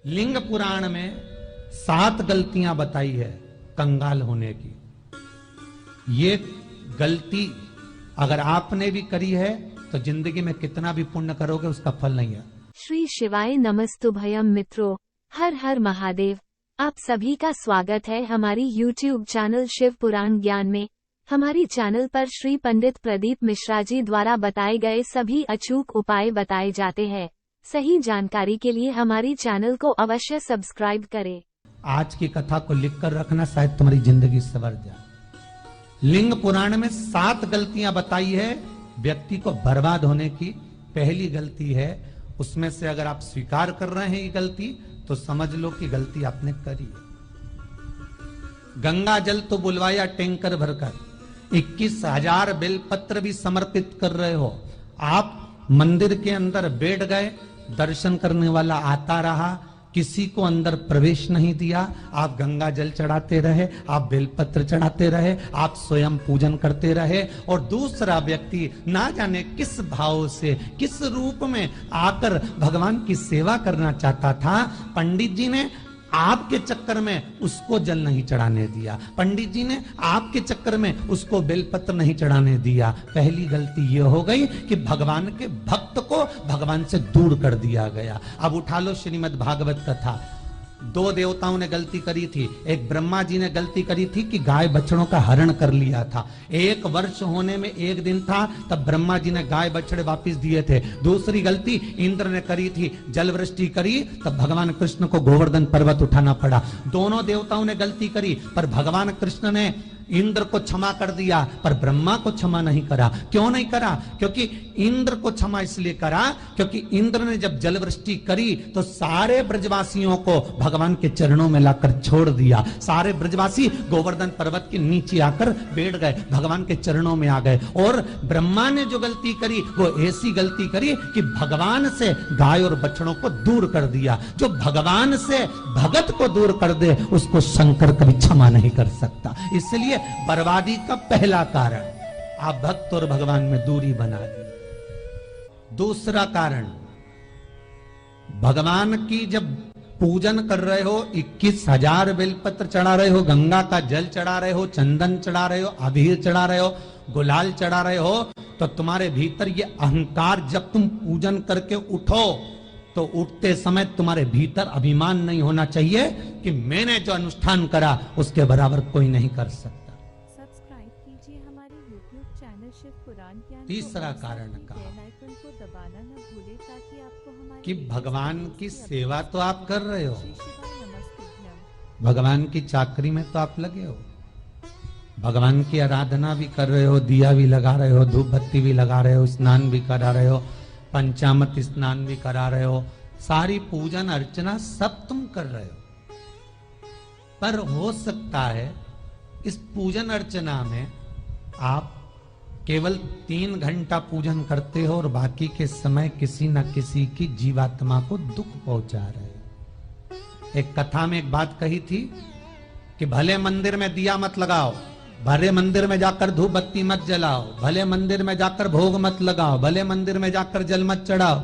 लिंग पुराण में 7 गलतियां बताई है कंगाल होने की। ये गलती अगर आपने भी करी है तो जिंदगी में कितना भी पुण्य करोगे उसका फल नहीं है। श्री शिवाय नमस्तुभयम मित्रों, हर हर महादेव। आप सभी का स्वागत है हमारी YouTube चैनल शिव पुराण ज्ञान में। हमारी चैनल पर श्री पंडित प्रदीप मिश्रा जी द्वारा बताए गए सभी अचूक उपाय बताए जाते हैं। सही जानकारी के लिए हमारी चैनल को अवश्य सब्सक्राइब करें। आज की कथा को लिखकर रखना, शायद तुम्हारी जिंदगी सवर जाए। लिंग पुराण में 7 गलतियां बताई है व्यक्ति को बर्बाद होने की। पहली गलती है, उसमें से अगर आप स्वीकार कर रहे हैं ये गलती तो समझ लो कि गलती आपने करी है। गंगा जल तो बुलवाया टैंकर भरकर, 21,000 बेलपत्र भी समर्पित कर रहे हो। आप मंदिर के अंदर बैठ गए, दर्शन करने वाला आता रहा, किसी को अंदर प्रवेश नहीं दिया। आप गंगा जल चढ़ाते रहे, आप बेलपत्र चढ़ाते रहे, आप स्वयं पूजन करते रहे, और दूसरा व्यक्ति ना जाने किस भाव से, किस रूप में आकर भगवान की सेवा करना चाहता था। पंडित जी ने आपके चक्कर में उसको जल नहीं चढ़ाने दिया, पंडित जी ने आपके चक्कर में उसको बेलपत्र नहीं चढ़ाने दिया। पहली गलती यह हो गई कि भगवान के भक्त को भगवान से दूर कर दिया गया। अब उठा लो श्रीमद् भागवत कथा। 2 देवताओं ने गलती करी थी। एक ब्रह्मा जी ने गलती करी थी कि गाय बछड़ों का हरण कर लिया था। 1 वर्ष होने में 1 दिन था तब ब्रह्मा जी ने गाय बछड़े वापस दिए थे। दूसरी गलती इंद्र ने करी थी, जल वृष्टि करी तब भगवान कृष्ण को गोवर्धन पर्वत उठाना पड़ा। दोनों देवताओं ने गलती करी, पर भगवान कृष्ण ने इंद्र को क्षमा कर दिया पर ब्रह्मा को क्षमा नहीं करा। क्यों नहीं करा? क्योंकि इंद्र को क्षमा इसलिए करा क्योंकि इंद्र ने जब जल वृष्टि करी तो सारे ब्रजवासियों को भगवान के चरणों में लाकर छोड़ दिया। सारे ब्रजवासी गोवर्धन पर्वत के नीचे आकर बैठ गए, भगवान के चरणों में आ गए। और ब्रह्मा ने जो गलती करी वो ऐसी गलती करी कि भगवान से गाय और बछड़ों को दूर कर दिया। जो भगवान से भगत को दूर कर दे उसको शंकर कभी क्षमा नहीं कर सकता। इसलिए बर्बादी का पहला कारण आप भक्त और भगवान में दूरी बना दी। दूसरा कारण, भगवान की जब पूजन कर रहे हो, 21,000 बेलपत्र चढ़ा रहे हो, गंगा का जल चढ़ा रहे हो, चंदन चढ़ा रहे हो, अबीर चढ़ा रहे हो, गुलाल चढ़ा रहे हो, तो तुम्हारे भीतर ये अहंकार, जब तुम पूजन करके उठो तो उठते समय तुम्हारे भीतर अभिमान नहीं होना चाहिए कि मैंने जो अनुष्ठान करा उसके बराबर कोई नहीं कर सकता। सब्सक्राइब कीजिए हमारे YouTube चैनल शिव पुराण ज्ञान। तीसरा कारण का बेल आइकन को दबाना न भूलें ताकि आपको हमारे कि भगवान की सेवा तो आप कर रहे हो, श्री शिवाय नमस्तुभ्यम। भगवान की चाकरी में तो आप लगे हो, भगवान की आराधना भी कर रहे हो, दिया भी लगा रहे हो, धूप बत्ती भी लगा रहे हो, स्नान भी करा रहे हो, पंचामृत स्नान भी करा रहे हो, सारी पूजन अर्चना सब तुम कर रहे हो। पर हो सकता है इस पूजन अर्चना में आप केवल 3 घंटा पूजन करते हो और बाकी के समय किसी न किसी की जीवात्मा को दुख पहुंचा रहे हो। एक कथा में एक बात कही थी कि भले मंदिर में दिया मत लगाओ, भले मंदिर में जाकर धूप बत्ती मत जलाओ, भले मंदिर में जाकर भोग मत लगाओ, भले मंदिर में जाकर जल मत चढ़ाओ,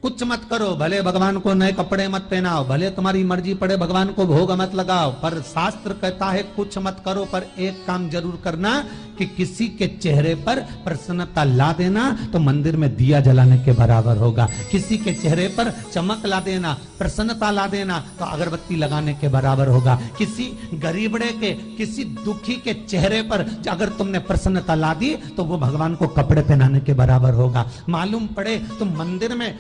कुछ मत करो, भले भगवान को नए कपड़े मत पहनाओ, भले तुम्हारी मर्जी पड़े भगवान को भोग मत लगाओ, पर शास्त्र कहता है कुछ मत करो, पर एक काम जरूर करना कि किसी के चेहरे पर प्रसन्नता ला देना तो मंदिर में दिया जलाने के बराबर होगा। किसी के चेहरे पर चमक ला देना, प्रसन्नता ला देना तो अगरबत्ती लगाने के बराबर होगा। किसी गरीबड़े के, किसी दुखी के चेहरे पर अगर तुमने प्रसन्नता ला दी तो वो भगवान को कपड़े पहनाने के बराबर होगा। मालूम पड़े तुम मंदिर में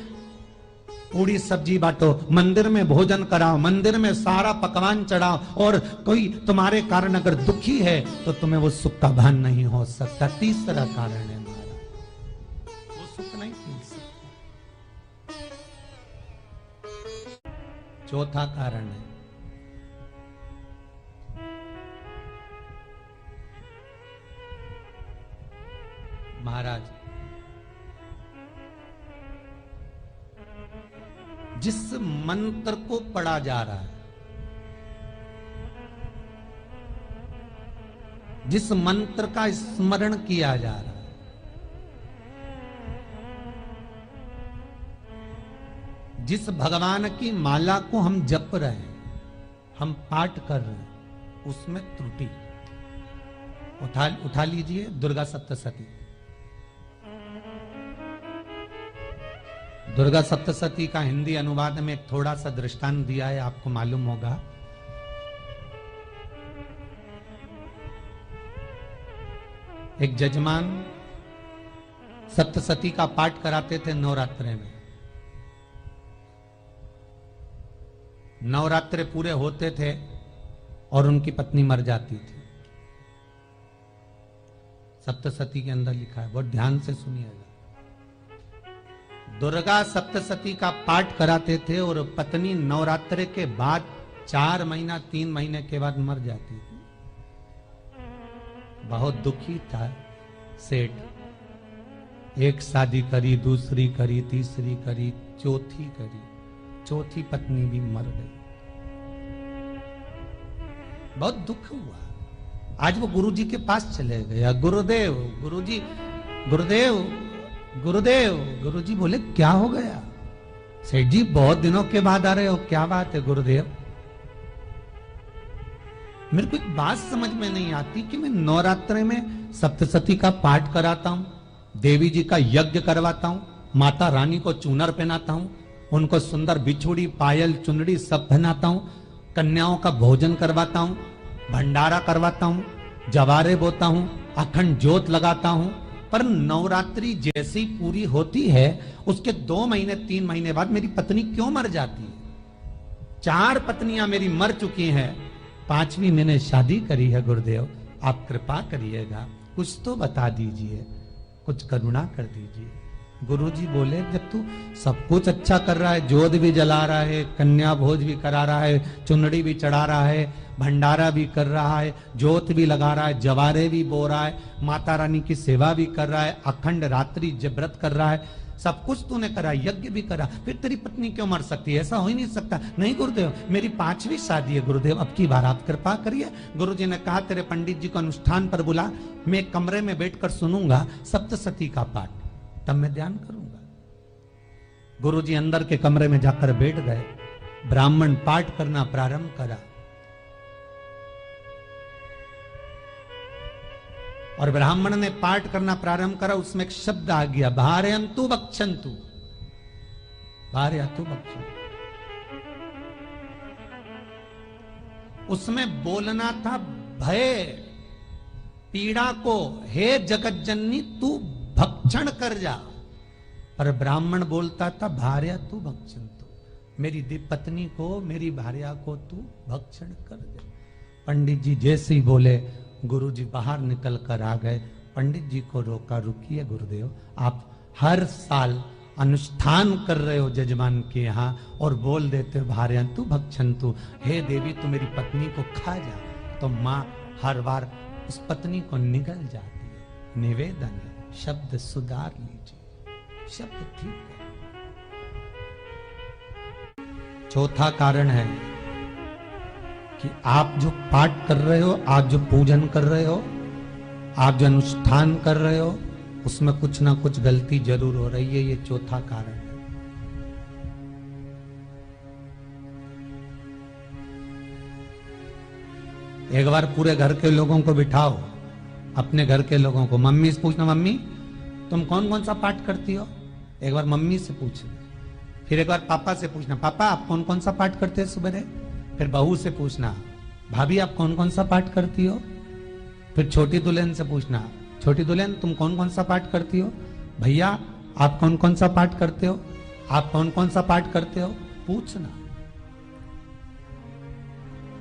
पूरी सब्जी बांटो, मंदिर में भोजन कराओ, मंदिर में सारा पकवान चढ़ाओ, और कोई तुम्हारे कारण अगर दुखी है तो तुम्हें वो सुख का भान नहीं हो सकता। तीसरा कारण है हमारा, वो सुख नहीं मिल सकता। चौथा कारण है महाराज, जिस मंत्र को पढ़ा जा रहा है, जिस मंत्र का स्मरण किया जा रहा है, जिस भगवान की माला को हम जप रहे हैं, हम पाठ कर रहे हैं, उसमें त्रुटि। उठा लीजिए दुर्गा सप्तशती। दुर्गा सप्तशती का हिंदी अनुवाद में एक थोड़ा सा दृष्टांत दिया है, आपको मालूम होगा। एक जजमान सप्तशती का पाठ कराते थे नवरात्रे में। नवरात्रे पूरे होते थे और उनकी पत्नी मर जाती थी। सप्तशती के अंदर लिखा है, बहुत ध्यान से सुनिएगा। दुर्गा सप्तशती का पाठ कराते थे और पत्नी नवरात्रे के बाद 4 महीना 3 महीने के बाद मर जाती थी। बहुत दुखी था सेठ। एक शादी करी, दूसरी करी, तीसरी करी, चौथी करी, चौथी पत्नी भी मर गई। बहुत दुख हुआ। आज वो गुरुजी के पास चले गया। गुरुदेव, गुरुजी, गुरुदेव, गुरुदेव। गुरुजी बोले क्या हो गया? सेठ जी बहुत दिनों के बाद आ रहे हो, क्या बात है गुरुदेव? मेरे को एक बात समझ में नहीं आती कि मैं नवरात्रे में सप्तशती का पाठ कराता हूं, देवी जी का यज्ञ करवाता हूं, माता रानी को चूनर पहनाता हूं, उनको सुंदर बिछुड़ी, पायल, चुनरी सब पहनाता हूं, कन्याओं का भोजन करवाता हूं, भंडारा करवाता हूं, जवारे बोता हूं, अखंड ज्योत लगाता हूं, पर नवरात्रि जैसी पूरी होती है उसके 2 महीने 3 महीने बाद मेरी पत्नी क्यों मर जाती है? 4 पत्नियां मेरी मर चुकी हैं, 5वीं मैंने शादी करी है। गुरुदेव आप कृपा करिएगा, कुछ तो बता दीजिए, कुछ करुणा कर दीजिए। गुरुजी बोले जब तू सब कुछ अच्छा कर रहा है, जोत भी जला रहा है, कन्या भोज भी करा रहा है, चुनड़ी भी चढ़ा रहा है, भंडारा भी कर रहा है, जोत भी लगा रहा है, जवारे भी बो रहा है, माता रानी की सेवा भी कर रहा है, अखंड रात्रि व्रत कर रहा है, सब कुछ तूने करा, यज्ञ भी करा, फिर तेरी पत्नी क्यों मर सकती है? ऐसा हो ही नहीं सकता। नहीं गुरुदेव, मेरी 5वीं शादी है गुरुदेव, अब की बार आप कृपा करिए। गुरुजी ने कहा तेरे पंडित जी को अनुष्ठान पर बुला, मैं कमरे में बैठकर सुनूंगा सप्तशती का पाठ, तब मैं ध्यान करूंगा। गुरुजी अंदर के कमरे में जाकर बैठ गए। ब्राह्मण पाठ करना प्रारंभ करा और ब्राह्मण ने पाठ करना प्रारंभ करा। उसमें एक शब्द आ गया, भार्यंतु बक्षंतु, भार्यंतु बक्षंतु। उसमें बोलना था भय पीड़ा को, हे जगत जननी तू भक्षण कर जा, पर ब्राह्मण बोलता था भार्या तू भक्षण तू, मेरी पत्नी को, मेरी भार्या को तू भक्षण कर दे। पंडित जी जैसे ही बोले गुरुजी बाहर निकल कर आ गए। पंडित जी को रोका, रुकिए गुरुदेव, आप हर साल अनुष्ठान कर रहे हो जजमान के यहाँ और बोल देते हो भार्यंतु भक्षंतु, हे देवी तू मेरी पत्नी को खा जा, तो माँ हर बार उस पत्नी को निगल जाती है। निवेदन है, शब्द सुधार लीजिए, शब्द ठीक है। चौथा कारण है कि आप जो पाठ कर रहे हो, आप जो पूजन कर रहे हो, आप जो अनुष्ठान कर रहे हो, उसमें कुछ ना कुछ गलती जरूर हो रही है। ये चौथा कारण है। एक बार पूरे घर के लोगों को बिठाओ, अपने घर के लोगों को, मम्मी से पूछना, मम्मी तुम कौन कौन सा पाठ करती हो? एक बार मम्मी से पूछना। फिर एक बार पापा से पूछना, पापा आप कौन कौन सा पाठ करते हैं सुबह? फिर बहू से पूछना, भाभी आप कौन कौन सा पाठ करती हो? फिर छोटी दुल्हन से पूछना, छोटी दुल्हन तुम कौन कौन सा पाठ करती हो? भैया आप कौन कौन सा पाठ करते हो? आप कौन कौन सा पाठ करते हो? पूछना।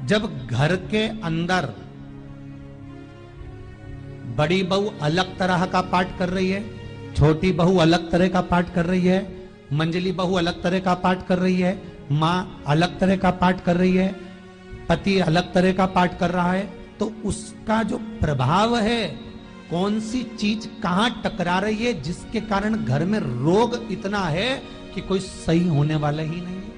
जब घर के अंदर बड़ी बहू अलग तरह का पाठ कर रही है, छोटी बहू अलग तरह का पाठ कर रही है, मंजली बहू अलग तरह का पाठ कर रही है, माँ अलग तरह का पाठ कर रही है, पति अलग तरह का पाठ कर रहा है, तो उसका जो प्रभाव है, कौन सी चीज कहां टकरा रही है, जिसके कारण घर में रोग इतना है कि कोई सही होने वाला ही नहीं है।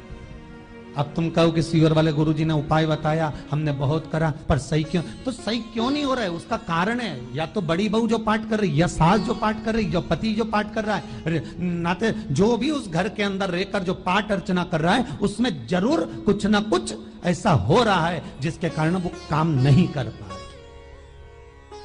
अब तुम कहो कि सीवर वाले गुरुजी ने उपाय बताया, हमने बहुत करा, पर सही क्यों, तो सही क्यों नहीं हो रहा है? उसका कारण है या तो बड़ी बहू जो पाठ कर रही, या सास जो पाठ कर रही, या पति जो पाठ कर रहा है, नाते जो भी उस घर के अंदर रहकर जो पाठ अर्चना कर रहा है, उसमें जरूर कुछ ना कुछ ऐसा हो रहा है जिसके कारण वो काम नहीं कर पा रहे।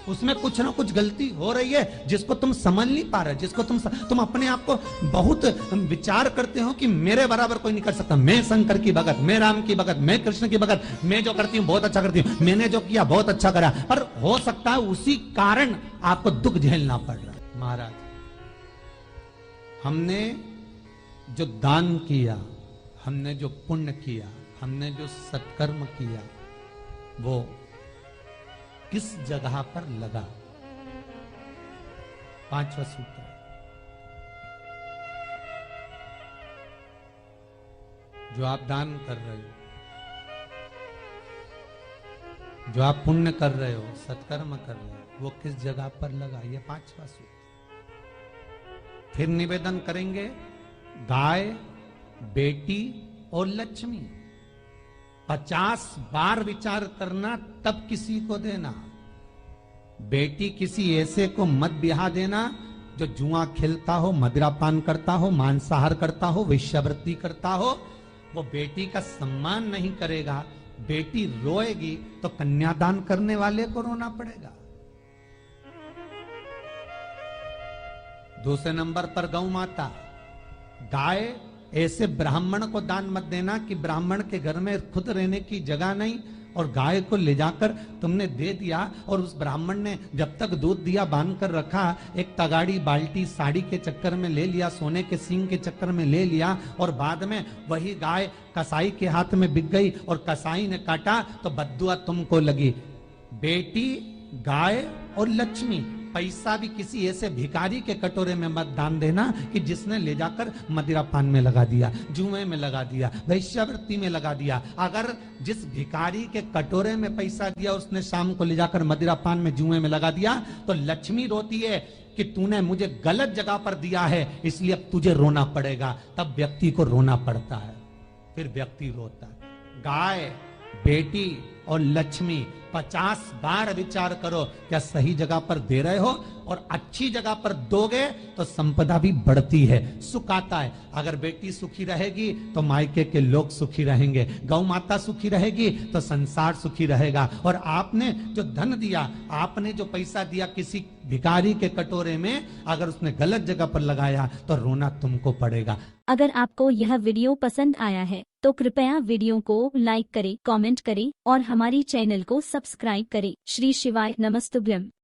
उसमें कुछ ना कुछ गलती हो रही है जिसको तुम समझ नहीं पा रहे, जिसको तुम अपने आप को बहुत विचार करते हो कि मेरे बराबर कोई नहीं कर सकता, मैं शंकर की भगत, मैं राम की भगत, मैं कृष्ण की भगत, मैं जो करती हूं बहुत अच्छा करती हूं, मैंने जो किया बहुत अच्छा करा, पर हो सकता है उसी कारण आपको दुख झेलना पड़ रहा है। महाराज, हमने जो दान किया, हमने जो पुण्य किया, हमने जो सत्कर्म किया, वो किस जगह पर लगा? पांचवा सूत्र, जो आप दान कर रहे हो, जो आप पुण्य कर रहे हो, सत्कर्म कर रहे हो, वो किस जगह पर लगा? ये पांचवा सूत्र। फिर निवेदन करेंगे, गाय, बेटी और लक्ष्मी 50 बार विचार करना, तब किसी को देना। बेटी किसी ऐसे को मत ब्याह देना जो जुआ खेलता हो, मदिरापान करता हो, मांसाहार करता हो, वेश्यावृत्ति करता हो। वो बेटी का सम्मान नहीं करेगा, बेटी रोएगी तो कन्यादान करने वाले को रोना पड़ेगा। दूसरे नंबर पर गौ माता, गाय ऐसे ब्राह्मण को दान मत देना कि ब्राह्मण के घर में खुद रहने की जगह नहीं और गाय को ले जाकर तुमने दे दिया और उस ब्राह्मण ने जब तक दूध दिया बांध कर रखा, एक तगाड़ी बाल्टी साड़ी के चक्कर में ले लिया, सोने के सींग के चक्कर में ले लिया और बाद में वही गाय कसाई के हाथ में बिक गई और कसाई ने काटा तो बद्दुआ तुमको लगी। बेटी, गाय और लक्ष्मी, पैसा भी किसी ऐसे भिखारी के कटोरे में मत दान देना कि जिसने ले जाकर मदिरापान में लगा दिया, जुए में लगा दिया, वैश्यावृत्ति में लगा दिया। अगर जिस भिखारी के कटोरे में पैसा दिया उसने शाम को ले जाकर मदिरापान में, जुए में लगा दिया, तो लक्ष्मी रोती है कि तूने मुझे गलत जगह पर दिया है, इसलिए अब तुझे रोना पड़ेगा। तब व्यक्ति को रोना पड़ता है, फिर व्यक्ति रोता है। गाय, बेटी और लक्ष्मी 50 बार विचार करो, क्या सही जगह पर दे रहे हो? और अच्छी जगह पर दोगे तो संपदा भी बढ़ती है, सुख आता है। अगर बेटी सुखी रहेगी तो मायके के लोग सुखी रहेंगे, गौ माता सुखी रहेगी तो संसार सुखी रहेगा। और आपने जो धन दिया, आपने जो पैसा दिया किसी भिखारी के कटोरे में, अगर उसने गलत जगह पर लगाया तो रोना तुमको पड़ेगा। अगर आपको यह वीडियो पसंद आया है तो कृपया वीडियो को लाइक करें, कमेंट करें और हमारी चैनल को सब्सक्राइब करें। श्री शिवाय नमस्तुभ्यम।